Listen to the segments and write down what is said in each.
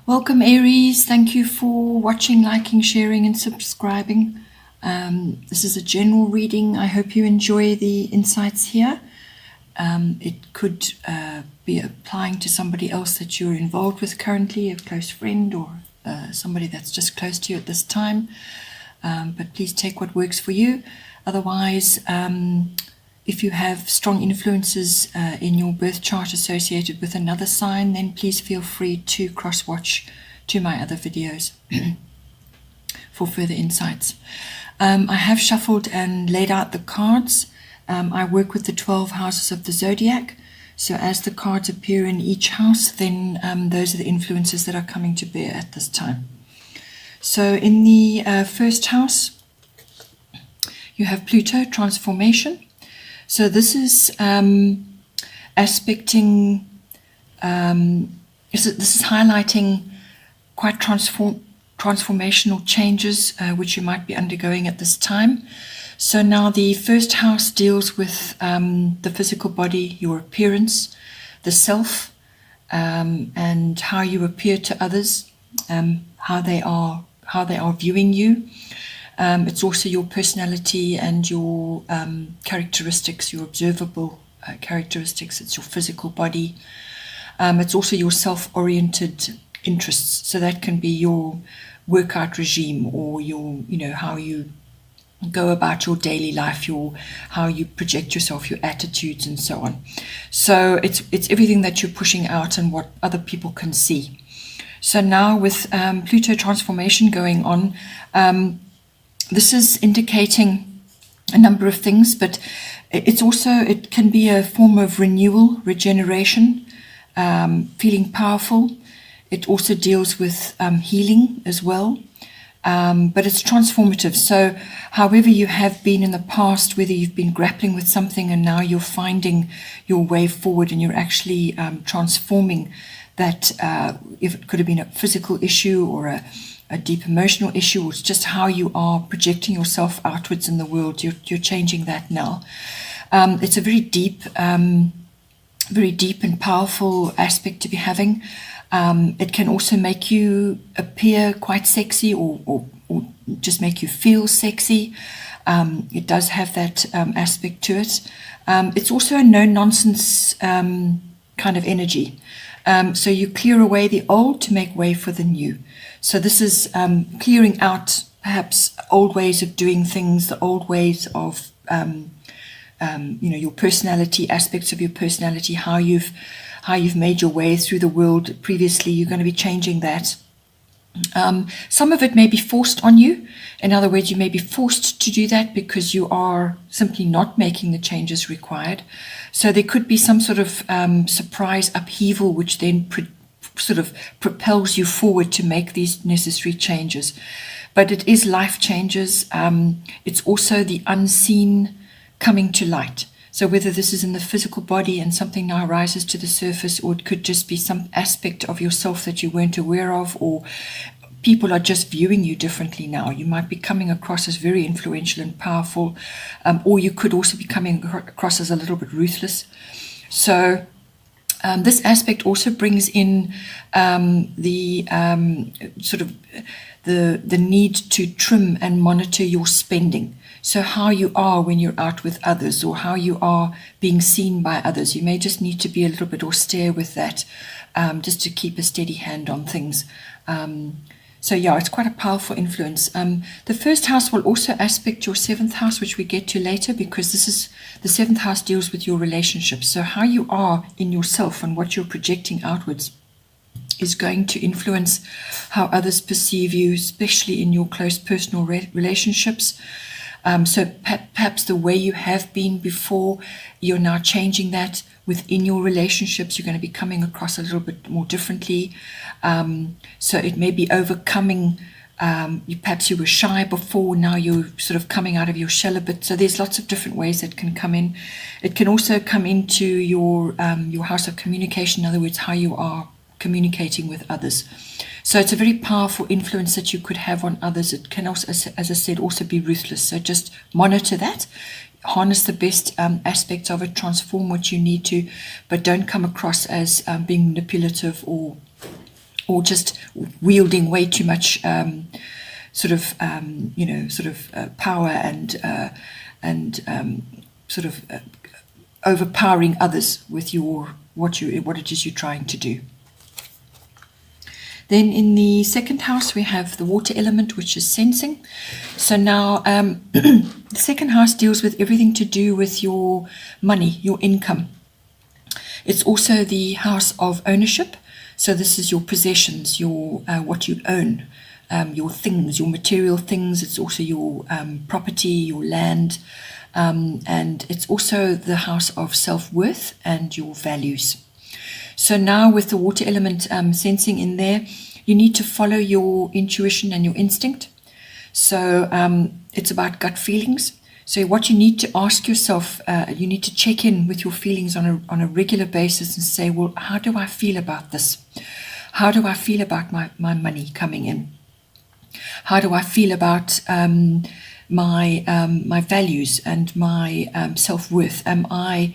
Welcome, Aries. Thank you for watching, liking, sharing, and subscribing. This is a general reading. I hope you enjoy the insights here. It could be applying to somebody else that you're involved with currently, a close friend or somebody that's just close to you at this time. But please take what works for you. Otherwise, if you have strong influences in your birth chart associated with another sign, then please feel free to cross-watch to my other videos for further insights. I have shuffled and laid out the cards. I work with the 12 houses of the Zodiac. So as the cards appear in each house, then those are the influences that are coming to bear at this time. So in the first house, you have Pluto, transformation. So this is aspecting, this is highlighting quite transformational changes which you might be undergoing at this time. So now the first house deals with the physical body, your appearance, the self, and how you appear to others, how they are viewing you. It's also your personality and your characteristics, your observable characteristics. It's your physical body. It's also your self-oriented interests. So that can be your workout regime or your, how you go about your daily life, how you project yourself, your attitudes, and so on. So it's everything that you're pushing out and what other people can see. So now with Pluto transformation going on, this is indicating a number of things, but it can be a form of renewal, regeneration, feeling powerful. It also deals with healing as well, but it's transformative. So however you have been in the past, whether you've been grappling with something and now you're finding your way forward and you're actually transforming that, if it could have been a physical issue or a deep emotional issue, or it's just how you are projecting yourself outwards in the world, you're changing that now. It's a very deep and powerful aspect to be having. It can also make you appear quite sexy or just make you feel sexy. It does have that aspect to it. It's also a no-nonsense kind of energy. So you clear away the old to make way for the new. So this is clearing out perhaps old ways of doing things, the old ways of your personality, aspects of your personality, how you've made your way through the world previously. You're going to be changing that. Some of it may be forced on you. In other words, you may be forced to do that because you are simply not making the changes required. So there could be some sort of surprise upheaval which then sort of propels you forward to make these necessary changes. But it is life changes. It's also the unseen coming to light. So whether this is in the physical body and something now rises to the surface, or it could just be some aspect of yourself that you weren't aware of, or people are just viewing you differently now. You might be coming across as very influential and powerful, or you could also be coming across as a little bit ruthless. So this aspect also brings in the need to trim and monitor your spending. So how you are when you're out with others, or how you are being seen by others. You may just need to be a little bit austere with that, just to keep a steady hand on things. So yeah, it's quite a powerful influence. The first house will also aspect your seventh house, which we get to later, because the seventh house deals with your relationships. So how you are in yourself and what you're projecting outwards is going to influence how others perceive you, especially in your close personal relationships. So perhaps the way you have been before, you're now changing that within your relationships. You're going to be coming across a little bit more differently. So it may be overcoming, perhaps you were shy before, now you're sort of coming out of your shell a bit. So there's lots of different ways that can come in. It can also come into your house of communication, in other words, how you are communicating with others. So it's a very powerful influence that you could have on others. It can also, as I said, also be ruthless. So just monitor that, harness the best aspects of it, transform what you need to, but don't come across as being manipulative or or just wielding way too much power and overpowering others with what it is you're trying to do. Then in the second house, we have the water element, which is sensing. So now the second house deals with everything to do with your money, your income. It's also the house of ownership. So this is your possessions, your what you own, your things, your material things. It's also your property, your land. And it's also the house of self-worth and your values. So now with the water element sensing in there, you need to follow your intuition and your instinct. So it's about gut feelings. So what you need to ask yourself, you need to check in with your feelings on a regular basis and say, well, how do I feel about this? How do I feel about my money coming in? How do I feel about my values and my self-worth? Am I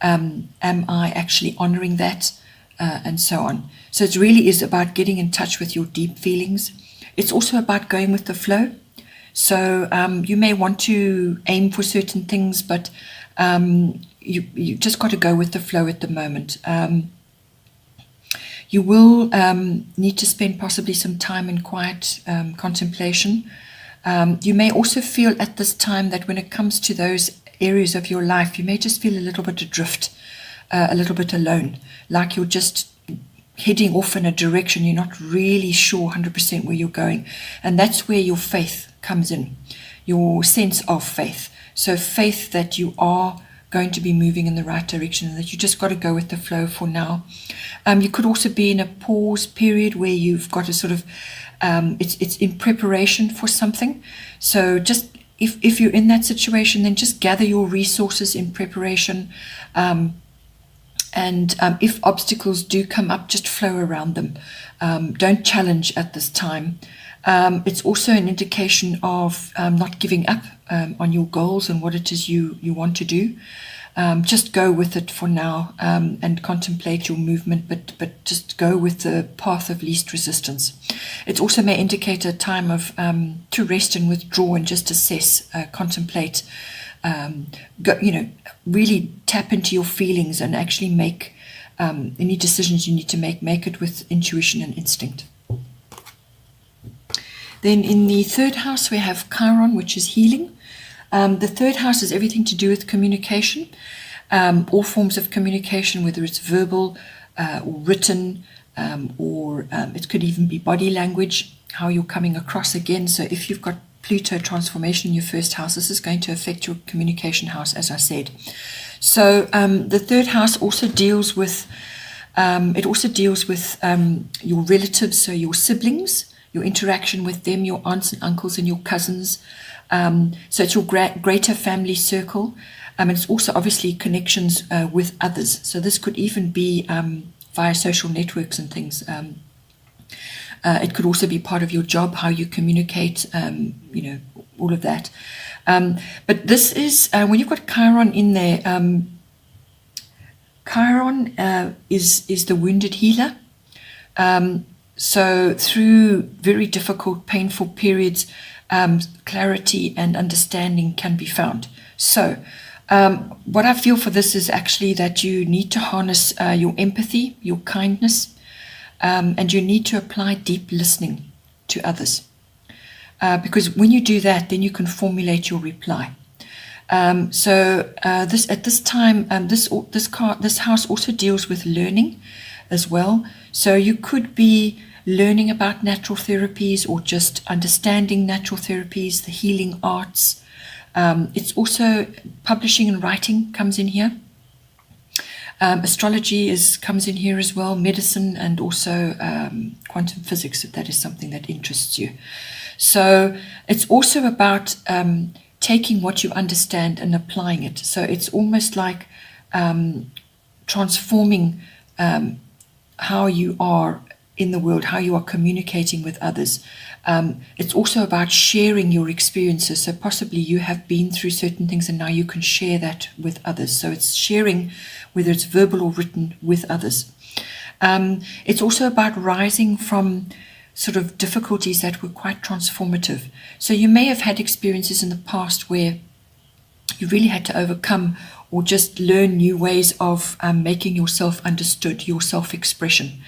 actually honoring that? And so on. So it really is about getting in touch with your deep feelings. It's also about going with the flow. So you may want to aim for certain things, but you just got to go with the flow at the moment. You will need to spend possibly some time in quiet contemplation. You may also feel at this time that when it comes to those areas of your life, you may just feel a little bit adrift, a little bit alone, like you're just heading off in a direction. You're not really sure 100% where you're going. And that's where your faith comes in, your sense of faith. So faith that you are going to be moving in the right direction and that you just got to go with the flow for now. You could also be in a pause period where you've got to sort of, it's in preparation for something. So just if you're in that situation, then just gather your resources in preparation. And if obstacles do come up, just flow around them. Don't challenge at this time. It's also an indication of not giving up on your goals and what it is you want to do. Just go with it for now and contemplate your movement, but just go with the path of least resistance. It also may indicate a time of to rest and withdraw and just assess, contemplate, really tap into your feelings and actually make any decisions you need to make it with intuition and instinct. Then in the third house, we have Chiron, which is healing. The third house is everything to do with communication, all forms of communication, whether it's verbal or written, or it could even be body language, how you're coming across again. So if you've got Pluto transformation in your first house, this is going to affect your communication house, as I said. So the third house also deals with, your relatives, so your siblings, your interaction with them, your aunts and uncles and your cousins. So it's your greater family circle. It's also obviously connections with others. So this could even be via social networks and things. It could also be part of your job, how you communicate, all of that. But this is, when you've got Chiron in there, Chiron is the wounded healer. So through very difficult, painful periods, clarity and understanding can be found. So what I feel for this is actually that you need to harness your empathy, your kindness, and you need to apply deep listening to others. Because when you do that, then you can formulate your reply. This house also deals with learning as well. So you could be learning about natural therapies or just understanding natural therapies, the healing arts. It's also publishing and writing comes in here. Astrology comes in here as well, medicine, and also quantum physics, if that is something that interests you. So it's also about taking what you understand and applying it. So it's almost like transforming how you are in the world, how you are communicating with others. It's also about sharing your experiences. So possibly you have been through certain things and now you can share that with others. So it's sharing, whether it's verbal or written, with others. It's also about rising from sort of difficulties that were quite transformative. So you may have had experiences in the past where you really had to overcome or just learn new ways of making yourself understood, your self-expression.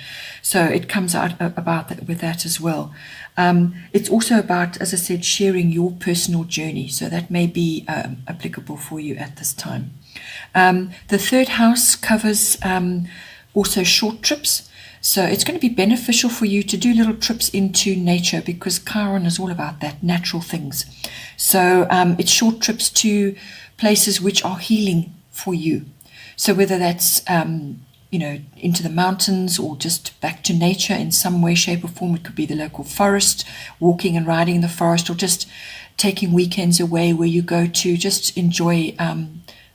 So it comes out about that, with that as well. It's also about, as I said, sharing your personal journey. So that may be applicable for you at this time. The third house covers also short trips. So it's going to be beneficial for you to do little trips into nature, because Chiron is all about that, natural things. So it's short trips to places which are healing for you. So whether that's, into the mountains or just back to nature in some way, shape or form. It could be the local forest, walking and riding in the forest, or just taking weekends away where you go to just enjoy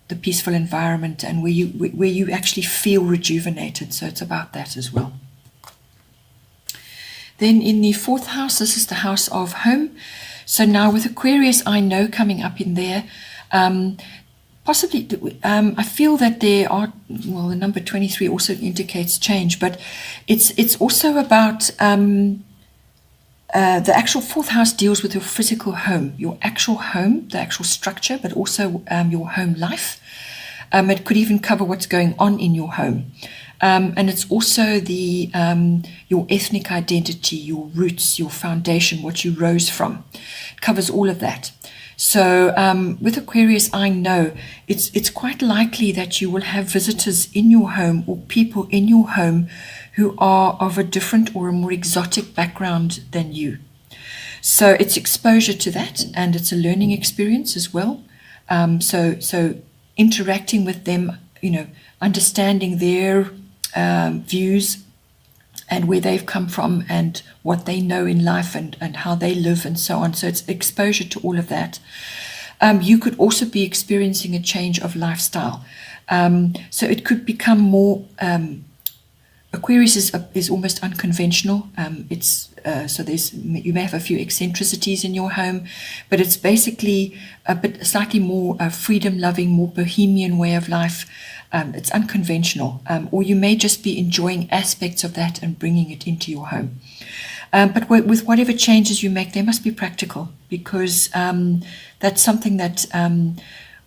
the peaceful environment, and where you actually feel rejuvenated. So it's about that as well. Then in the fourth house, this is the house of home. So now with Aquarius, I know coming up in there, possibly, I feel that there are, well, the number 23 also indicates change, but it's also about the actual fourth house deals with your physical home, your actual home, the actual structure, but also your home life. It could even cover what's going on in your home. And it's also the your ethnic identity, your roots, your foundation, what you rose from. It covers all of that. So with Aquarius, I know it's quite likely that you will have visitors in your home or people in your home who are of a different or a more exotic background than you. So it's exposure to that, and it's a learning experience as well. So interacting with them, understanding their views and where they've come from and what they know in life and how they live and so on. So it's exposure to all of that. You could also be experiencing a change of lifestyle. So it could become more, Aquarius is almost unconventional. So you may have a few eccentricities in your home, but it's basically a bit slightly more freedom-loving, more bohemian way of life. It's unconventional, or you may just be enjoying aspects of that and bringing it into your home. But with whatever changes you make, they must be practical, because that's something that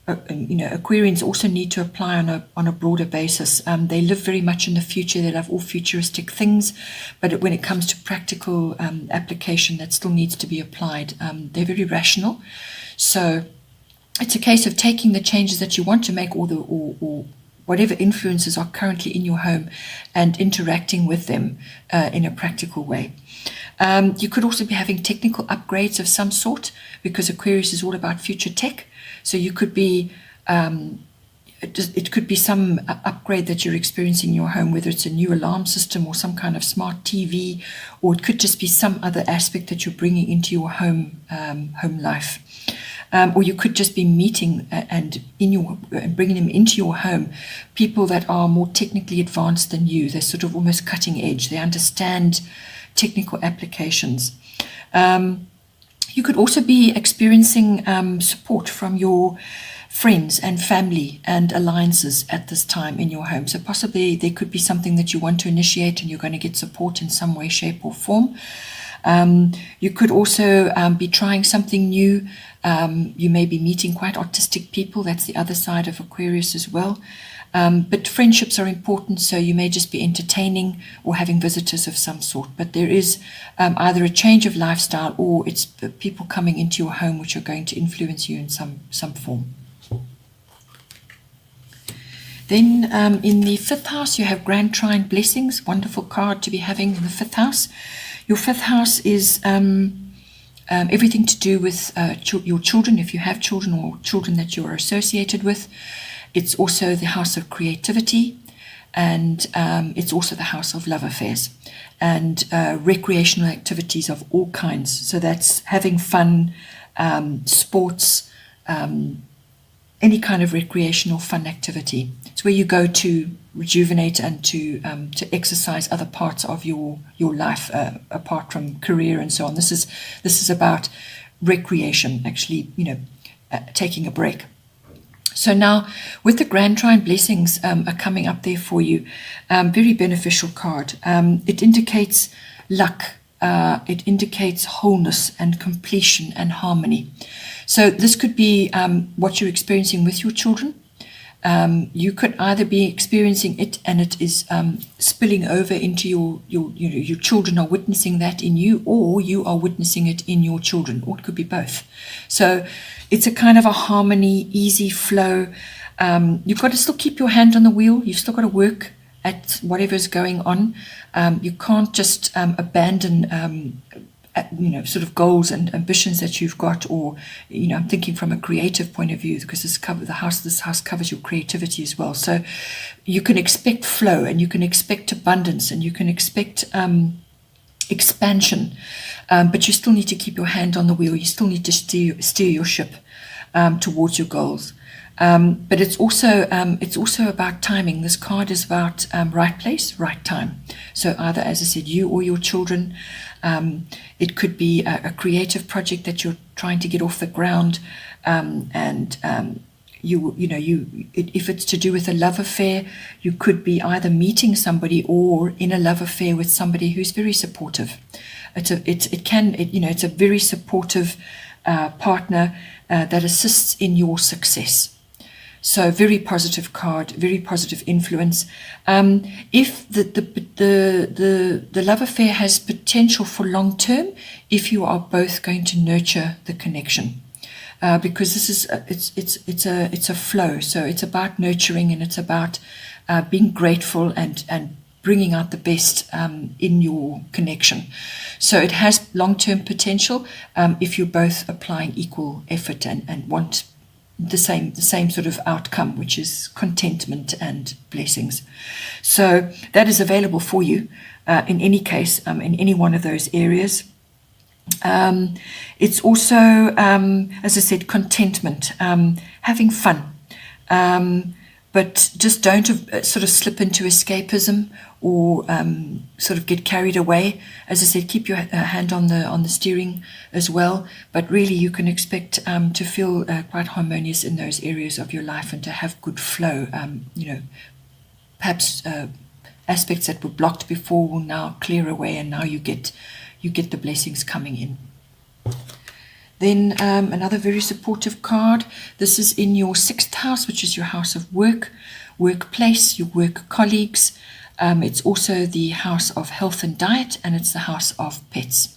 Aquarians also need to apply on a broader basis. They live very much in the future. They love all futuristic things, but when it comes to practical application, that still needs to be applied. They're very rational, so it's a case of taking the changes that you want to make, or whatever influences are currently in your home, and interacting with them in a practical way. You could also be having technical upgrades of some sort, because Aquarius is all about future tech. So you could be, it could be some upgrade that you're experiencing in your home, whether it's a new alarm system or some kind of smart TV, or it could just be some other aspect that you're bringing into your home life. Or you could just be meeting and bringing them into your home, people that are more technically advanced than you. They're sort of almost cutting edge. They understand technical applications. You could also be experiencing support from your friends and family and alliances at this time in your home. So possibly there could be something that you want to initiate, and you're going to get support in some way, shape or form. You could also be trying something new. You may be meeting quite artistic people. That's the other side of Aquarius as well. But friendships are important, so you may just be entertaining or having visitors of some sort. But there is either a change of lifestyle, or it's people coming into your home which are going to influence you in some form. Then in the fifth house, you have Grand Trine Blessings. Wonderful card to be having in the fifth house. Your fifth house is everything to do with your children, if you have children or children that you are associated with. It's also the house of creativity, and it's also the house of love affairs and recreational activities of all kinds. So that's having fun, sports, any kind of recreational fun activity. It's where you go to rejuvenate and to exercise other parts of your life apart from career and so on. This is about recreation, actually, taking a break. So now, with the Grand Trine blessings are coming up there for you, very beneficial card. It indicates luck. It indicates wholeness and completion and harmony. So this could be what you're experiencing with your children. You could either be experiencing it and it is spilling over into your children are witnessing that in you, or you are witnessing it in your children, or it could be both. So it's a kind of a harmony, easy flow. You've got to still keep your hand on the wheel. You've still got to work at whatever's going on. You can't just abandon sort of goals and ambitions that you've got, or I'm thinking from a creative point of view, because this house covers your creativity as well. So you can expect flow, and you can expect abundance, and you can expect expansion, but you still need to keep your hand on the wheel. You still need to steer your ship towards your goals. But it's also about timing. This card is about right place, right time. So either, as I said, you or your children. It could be a creative project that you're trying to get off the ground, if it's to do with a love affair, you could be either meeting somebody or in a love affair with somebody who's very supportive. It's a very supportive partner that assists in your success. So very positive card, very positive influence. If the love affair has potential for long term, if you are both going to nurture the connection, because this is it's a flow. So it's about nurturing, and it's about being grateful and bringing out the best in your connection. So it has long term potential if you're both applying equal effort and want the same sort of outcome, which is contentment and blessings. So that is available for you in any case, in any one of those areas. It's also, as I said, contentment, having fun, but just don't sort of slip into escapism or sort of get carried away. As I said, keep your hand on the steering as well, but really you can expect to feel quite harmonious in those areas of your life and to have good flow. Perhaps aspects that were blocked before will now clear away, and now you get the blessings coming in. Then another very supportive card. This is in your 6th house, which is your house of workplace, your work colleagues. It's also the house of health and diet, and it's the house of pets.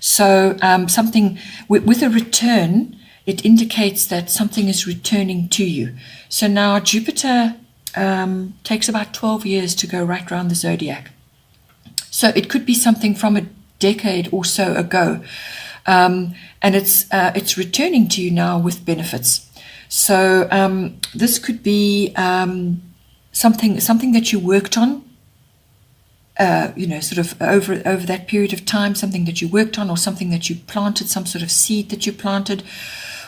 So something with a return, it indicates that something is returning to you. So now Jupiter takes about 12 years to go right around the zodiac. So it could be something from a decade or so ago. And it's returning to you now with benefits. So this could be something that you worked on, sort of over that period of time, something that you worked on, or something that you planted, some sort of seed that you planted,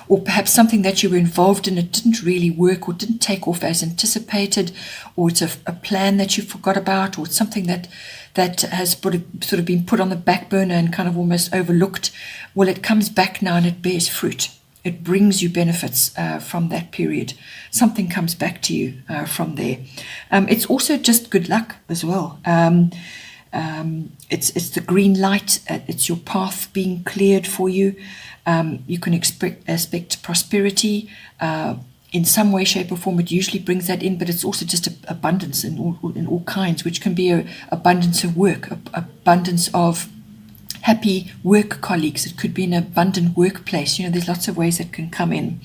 or perhaps something that you were involved in, it didn't really work or didn't take off as anticipated, or it's a plan that you forgot about, or it's something that has sort of been put on the back burner and kind of almost overlooked. Well, it comes back now and it bears fruit. It brings you benefits from that period. Something comes back to you from there. It's also just good luck as well. It's the green light. It's your path being cleared for you. You can expect prosperity in some way, shape, or form. It usually brings that in, but it's also just abundance in all kinds, which can be abundance of work, abundance of happy work colleagues. It could be an abundant workplace. There's lots of ways it can come in.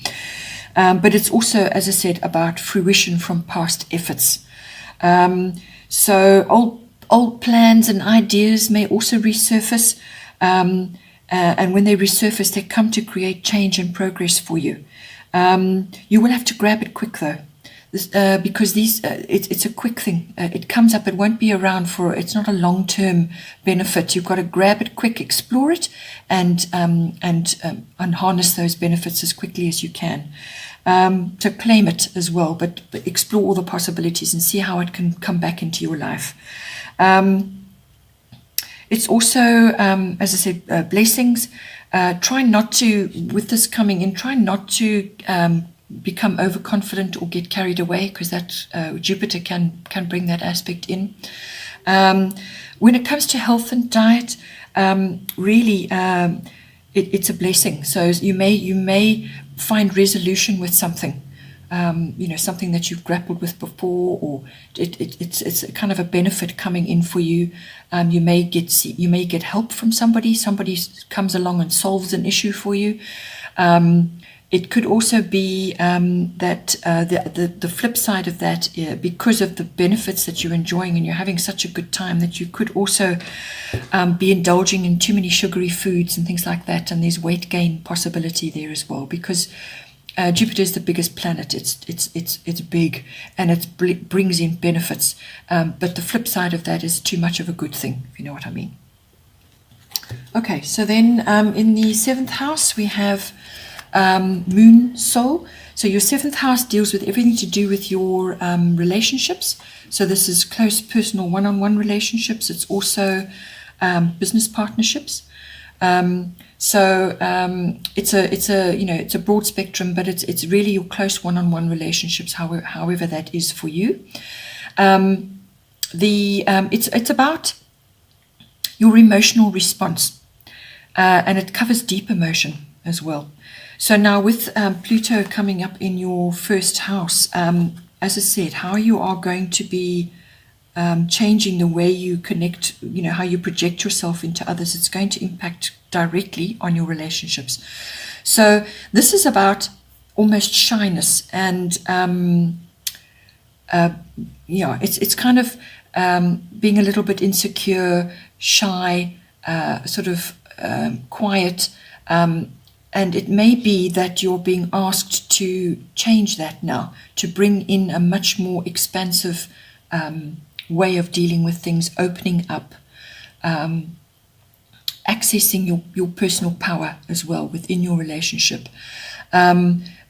But it's also, as I said, about fruition from past efforts. So old plans and ideas may also resurface. And when they resurface, they come to create change and progress for you. You will have to grab it quick, though, because it's a quick thing. It comes up. It won't be around it's not a long-term benefit. You've got to grab it quick, explore it, and harness those benefits as quickly as you can. To claim it as well, but explore all the possibilities and see how it can come back into your life. It's also, as I said, blessings. Try not to, with this coming in, try not to become overconfident or get carried away, because that Jupiter can bring that aspect in. When it comes to health and diet, really it's a blessing. So you may find resolution with something. Something that you've grappled with before, or it's a kind of a benefit coming in for you. You may get help from somebody. Somebody comes along and solves an issue for you. It could also be that the flip side of that, because of the benefits that you're enjoying and you're having such a good time, that you could also be indulging in too many sugary foods and things like that, and there's weight gain possibility there as well, because Jupiter is the biggest planet. It's big, and it brings in benefits. But the flip side of that is too much of a good thing, if you know what I mean. Okay, so then in the 7th house we have Moon Soul. So your 7th house deals with everything to do with your relationships. So this is close personal one-on-one relationships. It's also business partnerships. It's a broad spectrum, but it's really your close one-on-one relationships, however that is for you. It's about your emotional response, and it covers deep emotion as well. So now with Pluto coming up in your 1st house, as I said, how you are going to be changing the way you connect, how you project yourself into others, it's going to impact directly on your relationships. So this is about almost shyness, and it's kind of being a little bit insecure, shy, quiet, and it may be that you're being asked to change that now, to bring in a much more expansive way of dealing with things, opening up, accessing your personal power as well within your relationship.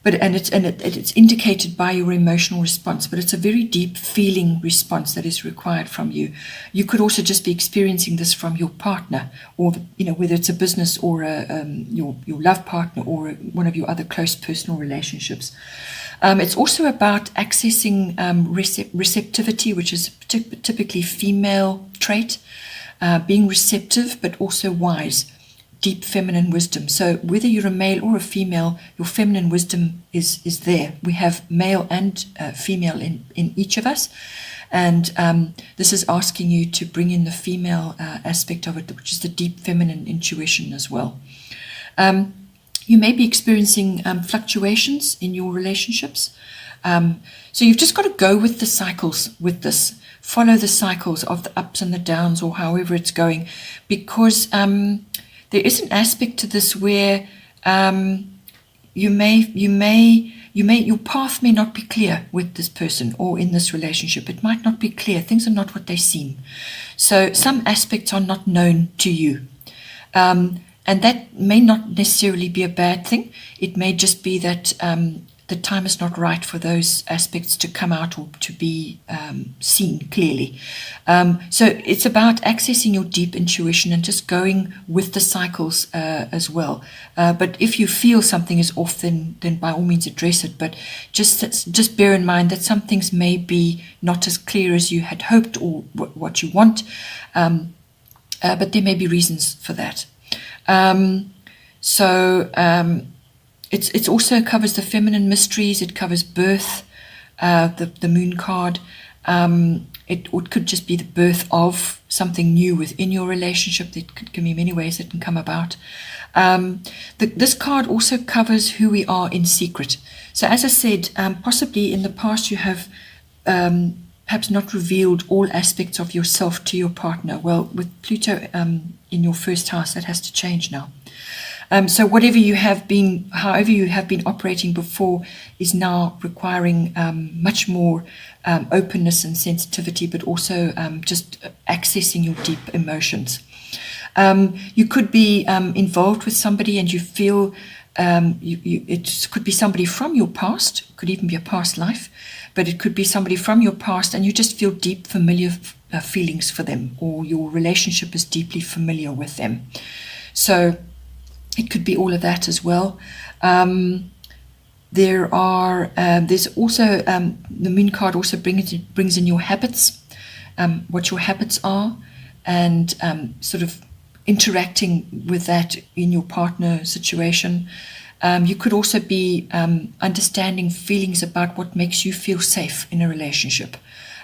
It's indicated by your emotional response, but it's a very deep feeling response that is required from you. You could also just be experiencing this from your partner, or whether it's a business or your love partner, or one of your other close personal relationships. It's also about accessing receptivity, which is typically female trait, being receptive but also wise, deep feminine wisdom. So whether you're a male or a female, your feminine wisdom is there. We have male and female in each of us, and this is asking you to bring in the female aspect of it, which is the deep feminine intuition as well. You may be experiencing fluctuations in your relationships. So you've just got to go with the cycles with this. Follow the cycles of the ups and the downs, or however it's going, because there is an aspect to this where your path may not be clear with this person or in this relationship. It might not be clear. Things are not what they seem. So some aspects are not known to you. And that may not necessarily be a bad thing. It may just be that the time is not right for those aspects to come out or to be seen clearly. So it's about accessing your deep intuition and just going with the cycles as well. But if you feel something is off, then by all means address it. But just bear in mind that some things may be not as clear as you had hoped or what you want. But there may be reasons for that. It also covers the feminine mysteries. It covers birth, the moon card. It could just be the birth of something new within your relationship. There can be many ways it can come about. This card also covers who we are in secret. So as I said, possibly in the past you have perhaps not revealed all aspects of yourself to your partner. Well, with Pluto in your 1st house, that has to change now. So however you have been operating before is now requiring much more openness and sensitivity, but also just accessing your deep emotions. You could be involved with somebody and you feel it could be somebody from your past, could even be a past life, but it could be somebody from your past and you just feel deep familiar feelings for them, or your relationship is deeply familiar with them. So it could be all of that as well. There's also the moon card also brings in your habits, what your habits are, and sort of interacting with that in your partner situation. You could also be understanding feelings about what makes you feel safe in a relationship,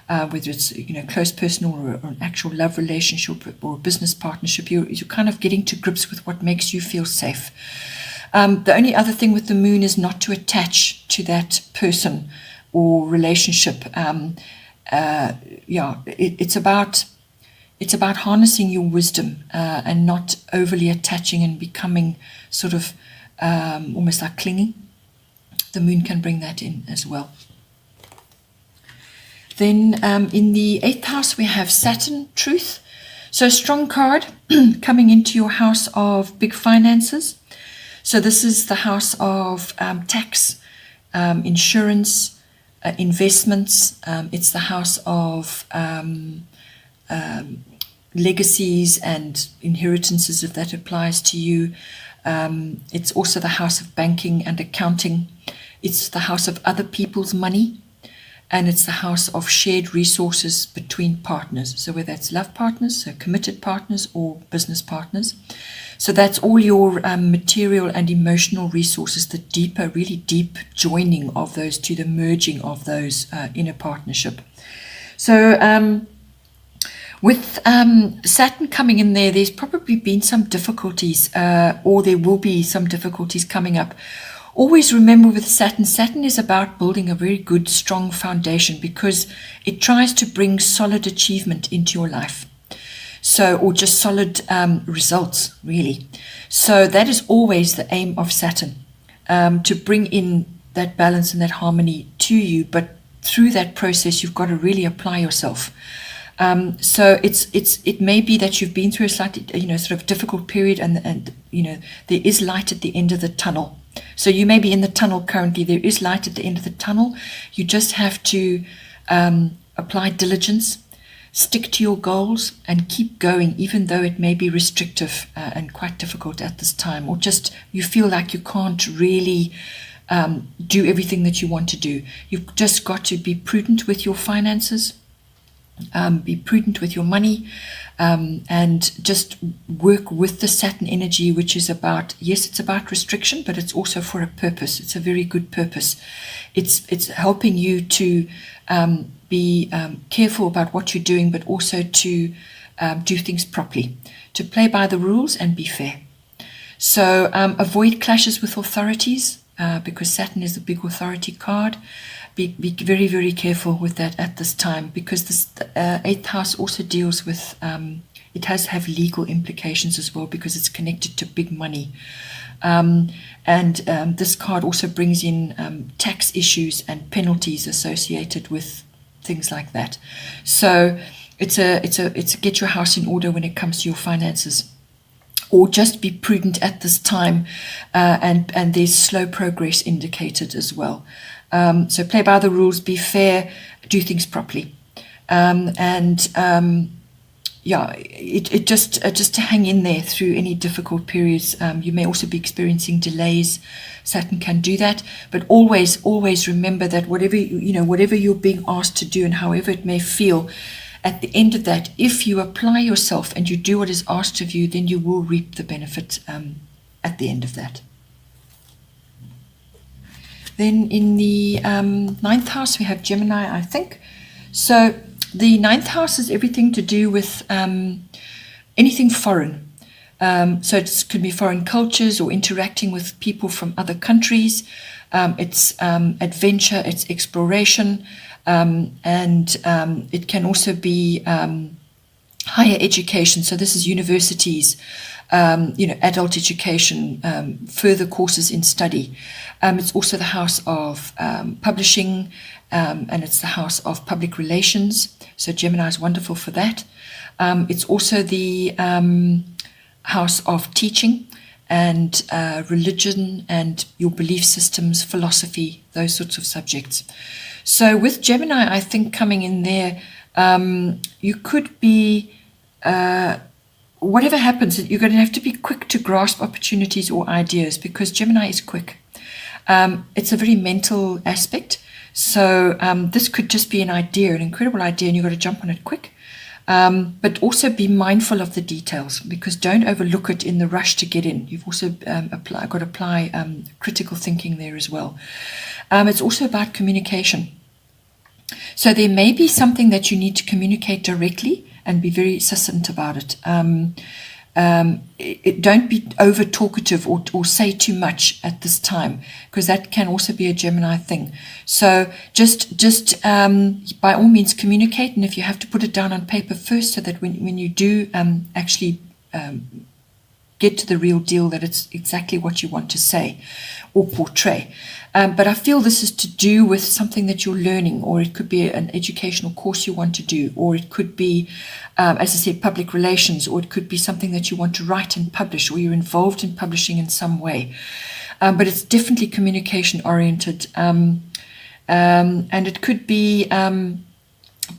whether it's close personal or an actual love relationship or a business partnership. You're kind of getting to grips with what makes you feel safe. The only other thing with the moon is not to attach to that person or relationship. It's about harnessing your wisdom and not overly attaching and becoming sort of almost like clingy. The moon can bring that in as well. Then in the 8th house we have Saturn, Truth. So a strong card coming into your house of big finances. So this is the house of tax, insurance, investments. It's the house of legacies and inheritances, if that applies to you. It's also the house of banking and accounting. It's the house of other people's money. And it's the house of shared resources between partners. So whether it's love partners, so committed partners, or business partners. So that's all your material and emotional resources, the deeper, really deep joining of those two, the merging of those in a partnership. So with Saturn coming in there, there's probably been some difficulties, or there will be some difficulties coming up. Always remember with Saturn is about building a very good, strong foundation because it tries to bring solid achievement into your life. So, or just solid results, really. So that is always the aim of Saturn, to bring in that balance and that harmony to you. But through that process, you've got to really apply yourself. So it may be that you've been through a slightly, sort of difficult period, and there is light at the end of the tunnel. So you may be in the tunnel currently. There is light at the end of the tunnel. You just have to apply diligence, stick to your goals, and keep going, even though it may be restrictive and quite difficult at this time, or just you feel like you can't really do everything that you want to do. You've just got to be prudent with your finances, be prudent with your money, and just work with the Saturn energy, which is about, yes, it's about restriction, but it's also for a purpose. It's a very good purpose. It's helping you to be careful about what you're doing, but also to do things properly, to play by the rules and be fair. So avoid clashes with authorities, because Saturn is the big authority card. Be very, very careful with that at this time, because this 8th house also deals with, it has to have legal implications as well, because it's connected to big money. And this card also brings in tax issues and penalties associated with things like that. So it's a get your house in order when it comes to your finances, or just be prudent at this time, and there's slow progress indicated as well. So play by the rules, be fair, do things properly, it just to hang in there through any difficult periods. You may also be experiencing delays. Saturn can do that, but always remember that whatever you're being asked to do, and however it may feel, at the end of that, if you apply yourself and you do what is asked of you, then you will reap the benefit at the end of that. Then in the 9th house, we have Gemini, I think. So the 9th house is everything to do with anything foreign. So it could be foreign cultures or interacting with people from other countries. It's adventure, it's exploration, and it can also be higher education. So this is universities, adult education, further courses in study. It's also the house of publishing, and it's the house of public relations. So Gemini is wonderful for that. It's also the house of teaching and religion and your belief systems, philosophy, those sorts of subjects. So with Gemini, I think coming in there, you could be, whatever happens, you're going to have to be quick to grasp opportunities or ideas, because Gemini is quick. It's a very mental aspect. So this could just be an idea, an incredible idea, and you've got to jump on it quick. But also be mindful of the details, because don't overlook it in the rush to get in. You've also got to apply critical thinking there as well. It's also about communication. So there may be something that you need to communicate directly and be very succinct about it. Don't be over talkative or say too much at this time, because that can also be a Gemini thing. So just by all means communicate, and if you have to put it down on paper first, so that when you do actually get to the real deal, that it's exactly what you want to say or portray. But I feel this is to do with something that you're learning, or it could be an educational course you want to do, or it could be, as I said, public relations, or it could be something that you want to write and publish, or you're involved in publishing in some way. But it's definitely communication oriented. And it could be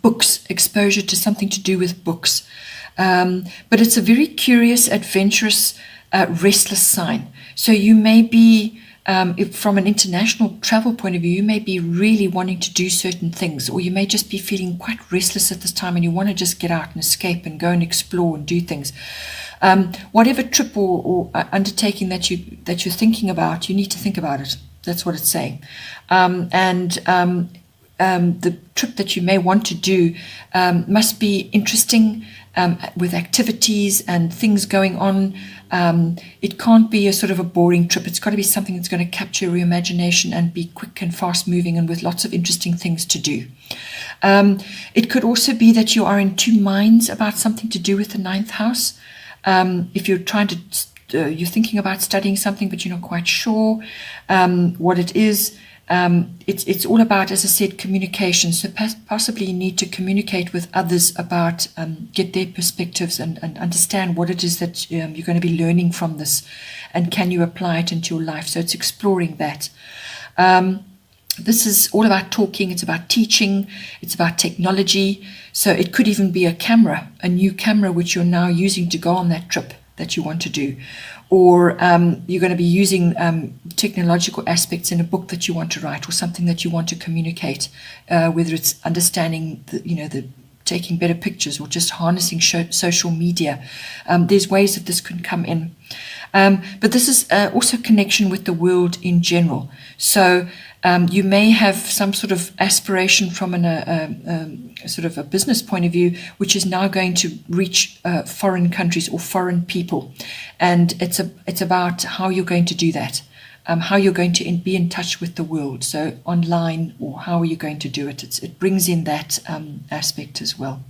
books, exposure to something to do with books. But it's a very curious, adventurous, restless sign. So you may be, if from an international travel point of view, you may be really wanting to do certain things, or you may just be feeling quite restless at this time and you want to just get out and escape and go and explore and do things. Whatever trip or undertaking that you're thinking about, you need to think about it. That's what it's saying. The trip that you may want to do must be interesting, with activities and things going on. It can't be a sort of a boring trip. It's got to be something that's going to capture your imagination and be quick and fast moving and with lots of interesting things to do. It could also be that you are in two minds about something to do with the ninth house. If you're you're thinking about studying something, but you're not quite sure what it is. It's all about, as I said, communication. So possibly you need to communicate with others about, get their perspectives and understand what it is that you're going to be learning from this, and can you apply it into your life. So it's exploring that. This is all about talking. It's about teaching. It's about technology. So it could even be a new camera, which you're now using to go on that trip that you want to do. Or you're going to be using technological aspects in a book that you want to write, or something that you want to communicate, whether it's understanding the taking better pictures, or just harnessing social media. There's ways that this can come in. But this is also connection with the world in general. So you may have some sort of aspiration from sort of a business point of view, which is now going to reach foreign countries or foreign people. And it's about how you're going to do that, how you're going to be in touch with the world. So online, or how are you going to do it? It brings in that aspect as well.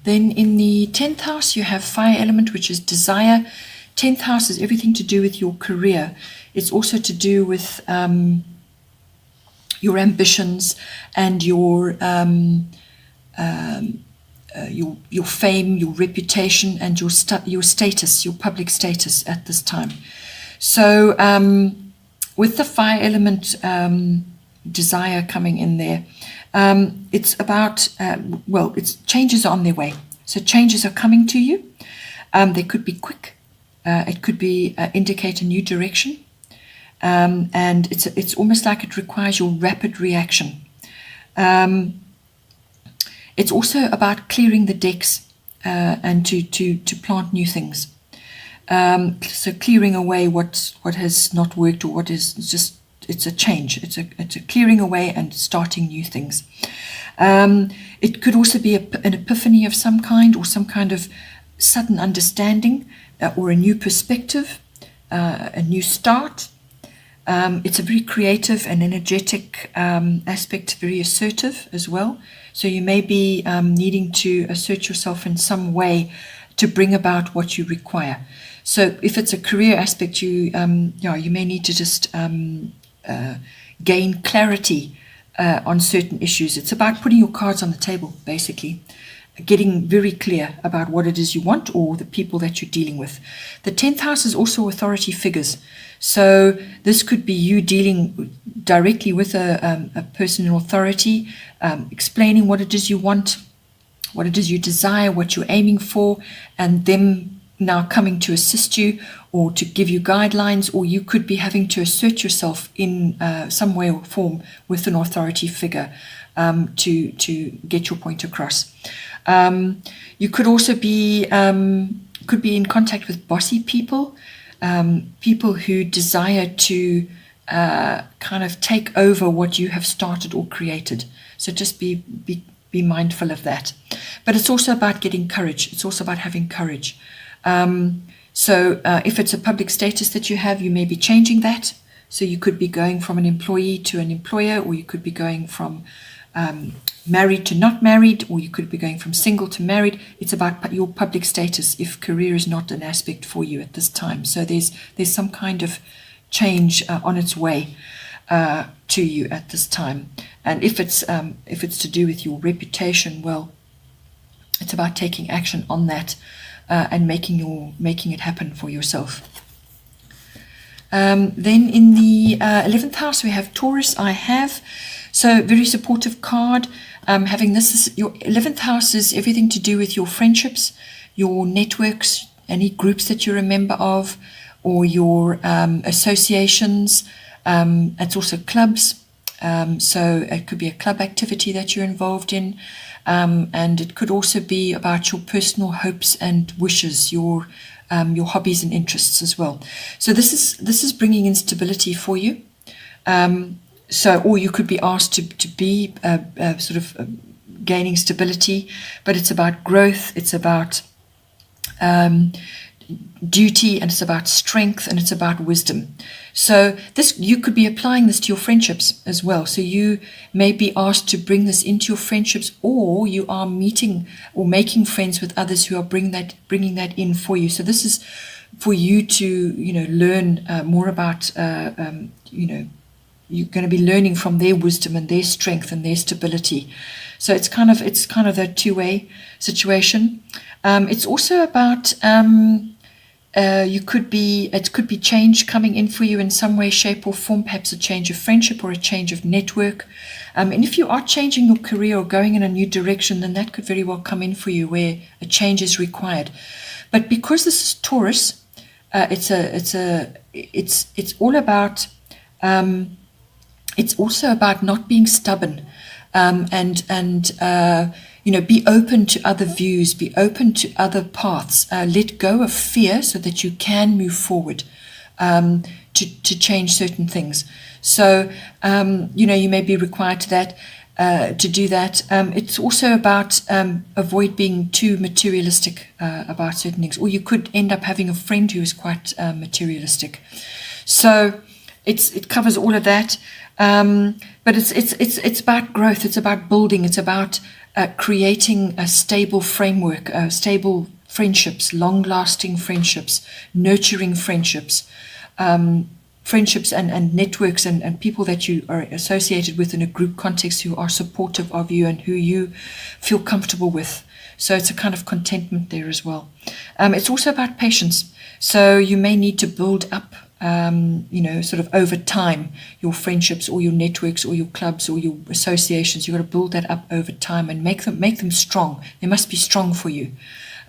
Then in the 10th house, you have fire element, which is desire. 10th house is everything to do with your career. It's also to do with your ambitions and your fame, your reputation, and your status, your public status at this time. So with the fire element desire coming in there, it's about, it's changes are on their way. So changes are coming to you. They could be quick. It could be indicate a new direction. And it's almost like it requires your rapid reaction. It's also about clearing the decks and to plant new things. So clearing away what has not worked, or what is just, it's a change. It's a clearing away and starting new things. It could also be an epiphany of some kind, or some kind of sudden understanding, or a new perspective, a new start. It's a very creative and energetic aspect, very assertive as well. So you may be needing to assert yourself in some way to bring about what you require. So if it's a career aspect, you may need to just gain clarity on certain issues. It's about putting your cards on the table, basically. Getting very clear about what it is you want, or the people that you're dealing with. The 10th house is also authority figures. So this could be you dealing directly with a person in authority, explaining what it is you want, what it is you desire, what you're aiming for, and them now coming to assist you or to give you guidelines, or you could be having to assert yourself in some way or form with an authority figure to get your point across. You could also be in contact with bossy people, people who desire to kind of take over what you have started or created. So just be mindful of that. But it's also about getting courage. It's also about having courage. So if it's a public status that you have, you may be changing that. So you could be going from an employee to an employer, or you could be going from married to not married, or you could be going from single to married. It's about your public status if career is not an aspect for you at this time. So there's some kind of change on its way to you at this time. And if it's to do with your reputation, well, it's about taking action on that and making it happen for yourself. Then in the 11th house we have Taurus. So very supportive card. Having this, your 11th house is everything to do with your friendships, your networks, any groups that you're a member of, or your associations. It's also clubs. So it could be a club activity that you're involved in. And it could also be about your personal hopes and wishes, your hobbies and interests as well. So this is bringing in stability for you. Or you could be asked to be sort of gaining stability, but it's about growth, it's about duty, and it's about strength, and it's about wisdom. So you could be applying this to your friendships as well. So you may be asked to bring this into your friendships, or you are meeting or making friends with others who are bringing that in for you. So this is for you to learn more about you're going to be learning from their wisdom and their strength and their stability. So it's kind of that two-way situation. It's also about it could be change coming in for you in some way, shape or form, perhaps a change of friendship or a change of network. And if you are changing your career or going in a new direction, then that could very well come in for you where a change is required. But because this is Taurus, it's all about it's also about not being stubborn, and be open to other views, be open to other paths, let go of fear so that you can move forward to change certain things. So, you may be required to do that. It's also about avoid being too materialistic about certain things, or you could end up having a friend who is quite materialistic. So it covers all of that. But it's about growth. It's about building. It's about creating a stable framework, stable friendships, long-lasting friendships, nurturing friendships, friendships and networks and people that you are associated with in a group context who are supportive of you and who you feel comfortable with. So it's a kind of contentment there as well. It's also about patience. So you may need to build up sort of over time, your friendships or your networks or your clubs or your associations. You've got to build that up over time and make them strong. They must be strong for you.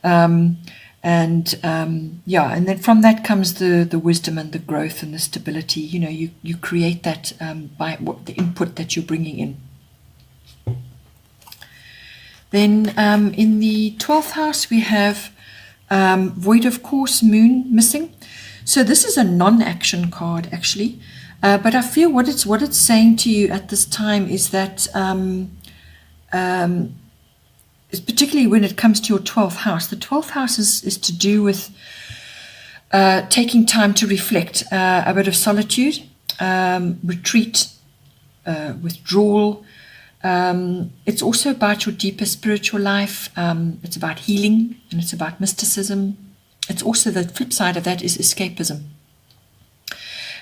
And then from that comes the wisdom and the growth and the stability. You create that by the input that you're bringing in. Then in the 12th house we have void of course, moon missing. So this is a non-action card, actually, but I feel what it's saying to you at this time is that, particularly when it comes to your 12th house, the 12th house is to do with taking time to reflect, a bit of solitude, retreat, withdrawal. It's also about your deeper spiritual life. It's about healing, and it's about mysticism. It's also the flip side of that is escapism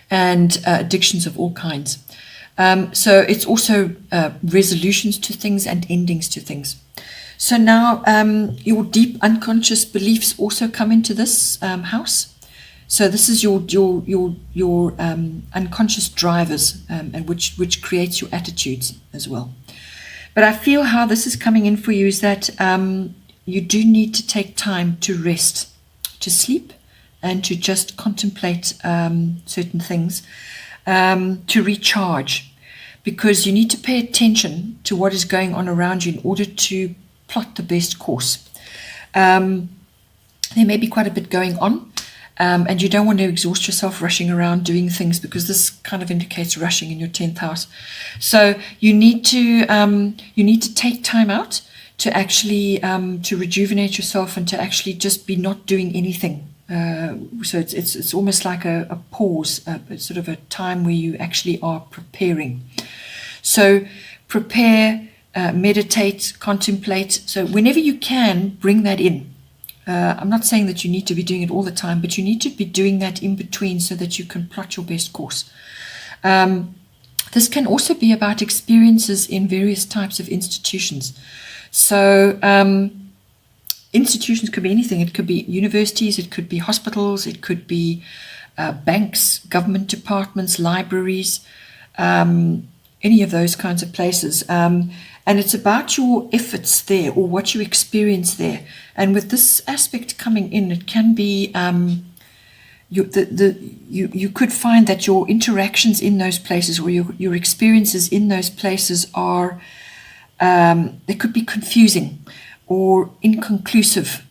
and addictions of all kinds. So it's also resolutions to things and endings to things. So now your deep unconscious beliefs also come into this house. So this is your unconscious drivers, and which creates your attitudes as well. But I feel how this is coming in for you is that you do need to take time to rest, to sleep and to just contemplate certain things, to recharge, because you need to pay attention to what is going on around you in order to plot the best course. There may be quite a bit going on, and you don't want to exhaust yourself rushing around doing things, because this kind of indicates rushing in your 10th house. So you need to take time out to actually to rejuvenate yourself and to actually just be not doing anything. So it's almost like a pause, sort of a time where you actually are preparing. So prepare, meditate, contemplate. So whenever you can, bring that in. I'm not saying that you need to be doing it all the time, but you need to be doing that in between so that you can plot your best course. This can also be about experiences in various types of institutions. So institutions could be anything. It could be universities, it could be hospitals, it could be banks, government departments, libraries, any of those kinds of places. And it's about your efforts there, or what you experience there. And with this aspect coming in, it can be you could find that your interactions in those places, or your experiences in those places are they could be confusing or inconclusive.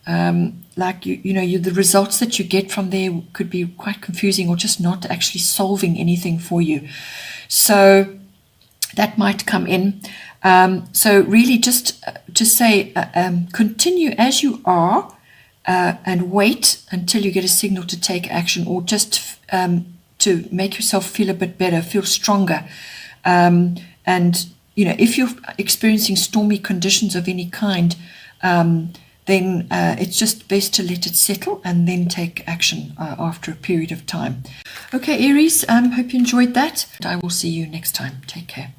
Like the results that you get from there could be quite confusing, or just not actually solving anything for you. So that might come in. So really just say, continue as you are, and wait until you get a signal to take action, or just to make yourself feel a bit better, feel stronger. And, if you're experiencing stormy conditions of any kind, then it's just best to let it settle and then take action after a period of time. Okay, Aries, hope you enjoyed that. I will see you next time. Take care.